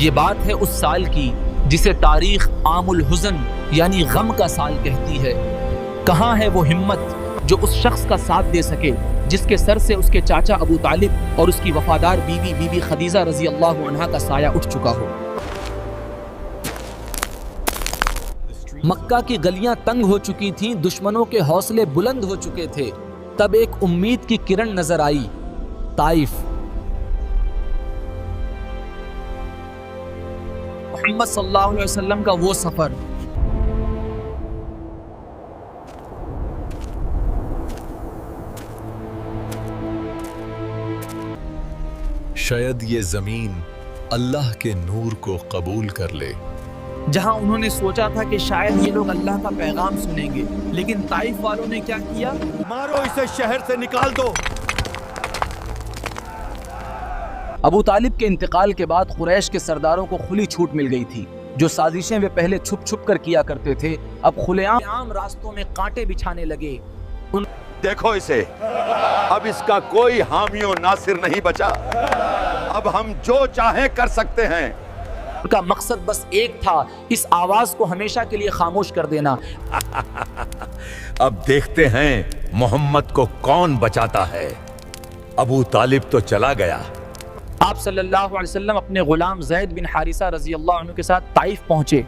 یہ بات ہے اس سال کی جسے تاریخ عام الحزن یعنی غم کا سال کہتی ہے۔ کہاں ہے وہ ہمت جو اس شخص کا ساتھ دے سکے جس کے سر سے اس کے چاچا ابو طالب اور اس کی وفادار بیوی بی بی خدیجہ رضی اللہ عنہا کا سایہ اٹھ چکا ہو۔ مکہ کی گلیاں تنگ ہو چکی تھیں، دشمنوں کے حوصلے بلند ہو چکے تھے، تب ایک امید کی کرن نظر آئی، طائف۔ محمد صلی اللہ علیہ وسلم کا وہ سفر۔ شاید یہ زمین اللہ کے نور کو قبول کر لے۔ جہاں انہوں نے سوچا تھا کہ شاید یہ لوگ اللہ کا پیغام سنیں گے، لیکن طائف والوں نے کیا کیا؟ مارو اسے، شہر سے نکال دو۔ ابو طالب کے انتقال کے بعد قریش کے سرداروں کو کھلی چھوٹ مل گئی تھی۔ جو سازشیں وہ پہلے چھپ چھپ کر کیا کرتے تھے، اب کھلے عام راستوں میں کانٹے بچھانے لگے۔ دیکھو اسے، اب اس کا کوئی حامی و ناصر نہیں بچا، اب ہم جو چاہیں کر سکتے ہیں۔ ان کا مقصد بس ایک تھا، اس آواز کو ہمیشہ کے لیے خاموش کر دینا۔ اب دیکھتے ہیں محمد کو کون بچاتا ہے۔ ابو طالب تو چلا گیا۔ آپ صلی اللہ علیہ وسلم اپنے غلام زید بن حارثہ رضی اللہ عنہ کے ساتھ طائف پہنچے۔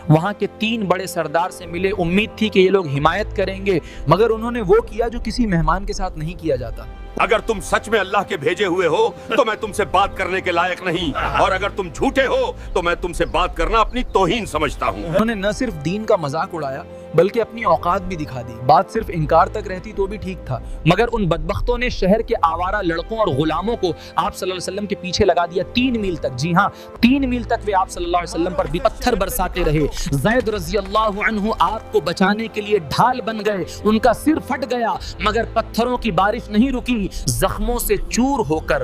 وہاں کے 3 بڑے سردار سے ملے، امید تھی کہ یہ لوگ حمایت کریں گے، مگر انہوں نے وہ کیا جو کسی مہمان کے ساتھ نہیں کیا جاتا۔ اگر تم سچ میں اللہ کے بھیجے ہوئے ہو تو میں تم سے بات کرنے کے لائق نہیں، اور اگر تم جھوٹے ہو تو میں تم سے بات کرنا اپنی توہین سمجھتا ہوں۔ انہوں نے نہ صرف دین کا مذاق اڑایا بلکہ اپنی اوقات بھی دکھا دی۔ بات صرف انکار تک رہتی تو بھی ٹھیک تھا، مگر ان بدبختوں نے شہر کے آوارہ لڑکوں اور غلاموں کو آپ صلی اللہ علیہ وسلم کے پیچھے لگا دیا 3 میل تک۔ جی ہاں، 3 میل تک وہ آپ صلی اللہ علیہ وسلم پر بھی پتھر برساتے رہے۔ زید رضی اللہ عنہ آپ کو بچانے کے لیے ڈھال بن گئے، ان کا سر پھٹ گیا، مگر پتھروں کی بارش نہیں رکی۔ زخموں سے چور ہو کر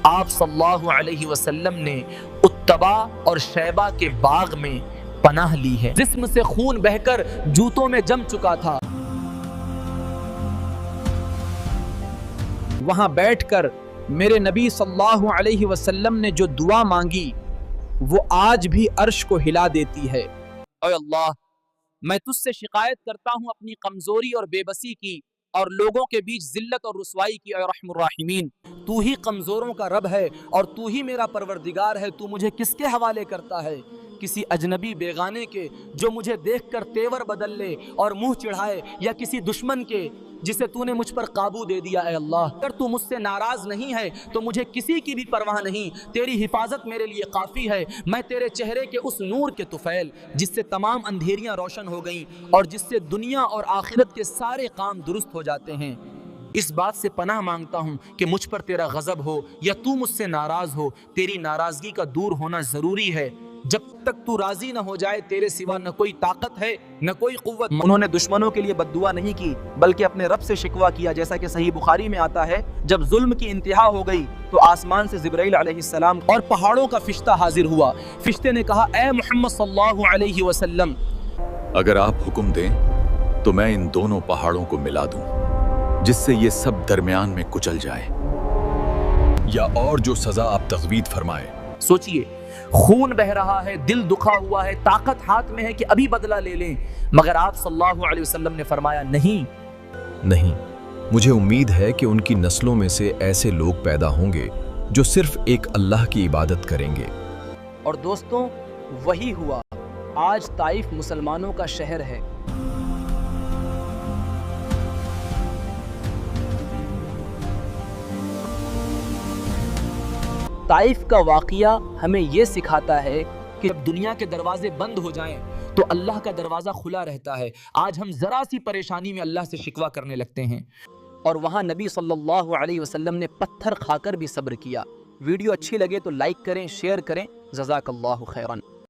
آپ صلی اللہ علیہ وسلم نے اتبا اور شیبہ کے باغ میں پناہ لی ہے۔ جسم سے خون بہ کر جوتوں میں جم چکا تھا۔ وہاں بیٹھ کر میرے نبی صلی اللہ علیہ وسلم نے جو دعا مانگی وہ آج بھی عرش کو ہلا دیتی ہے۔ اے اللہ، میں تجھ سے شکایت کرتا ہوں اپنی کمزوری اور بے بسی کی، اور لوگوں کے بیچ ذلت اور رسوائی کی۔ اے رحم الراحمین، تو ہی کمزوروں کا رب ہے اور تو ہی میرا پروردگار ہے۔ تو مجھے کس کے حوالے کرتا ہے؟ کسی اجنبی بیگانے کے جو مجھے دیکھ کر تیور بدل لے اور منہ چڑھائے، یا کسی دشمن کے جسے تو نے مجھ پر قابو دے دیا۔ اے اللہ، اگر تو مجھ سے ناراض نہیں ہے تو مجھے کسی کی بھی پرواہ نہیں، تیری حفاظت میرے لیے کافی ہے۔ میں تیرے چہرے کے اس نور کے طفیل جس سے تمام اندھیریاں روشن ہو گئیں اور جس سے دنیا اور آخرت کے سارے کام درست ہو جاتے ہیں، اس بات سے پناہ مانگتا ہوں کہ مجھ پر تیرا غضب ہو یا تو مجھ سے ناراض ہو۔ تیری ناراضگی کا دور ہونا ضروری ہے۔ جب تک تو راضی نہ ہو جائے تیرے سوا نہ کوئی طاقت ہے نہ کوئی قوت۔ انہوں نے دشمنوں کے لیے بد دعا نہیں کی بلکہ اپنے رب سے شکوہ کیا، جیسا کہ صحیح بخاری میں آتا ہے، جب ظلم کی انتہا ہو گئی تو آسمان سے جبرائیل علیہ السلام اور پہاڑوں کا فرشتہ حاضر ہوا۔ فرشتے نے کہا، اے محمد صلی اللہ علیہ وسلم، اگر آپ حکم دیں تو میں ان دونوں پہاڑوں کو ملا دوں جس سے یہ سب درمیان میں کچل جائے، یا اور جو سزا آپ تغوید فرمائے۔ سوچئے، خون بہ رہا ہے، دل دکھا ہوا ہے، طاقت ہاتھ میں ہے کہ ابھی بدلہ لے لیں، مگر آپ صلی اللہ علیہ وسلم نے فرمایا نہیں، مجھے امید ہے کہ ان کی نسلوں میں سے ایسے لوگ پیدا ہوں گے جو صرف ایک اللہ کی عبادت کریں گے۔ اور دوستوں، وہی ہوا۔ آج طائف مسلمانوں کا شہر ہے۔ طائف کا واقعہ ہمیں یہ سکھاتا ہے کہ جب دنیا کے دروازے بند ہو جائیں تو اللہ کا دروازہ کھلا رہتا ہے۔ آج ہم ذرا سی پریشانی میں اللہ سے شکوہ کرنے لگتے ہیں، اور وہاں نبی صلی اللہ علیہ وسلم نے پتھر کھا کر بھی صبر کیا۔ ویڈیو اچھی لگے تو لائک کریں، شیئر کریں۔ جزاک اللہ خیرن۔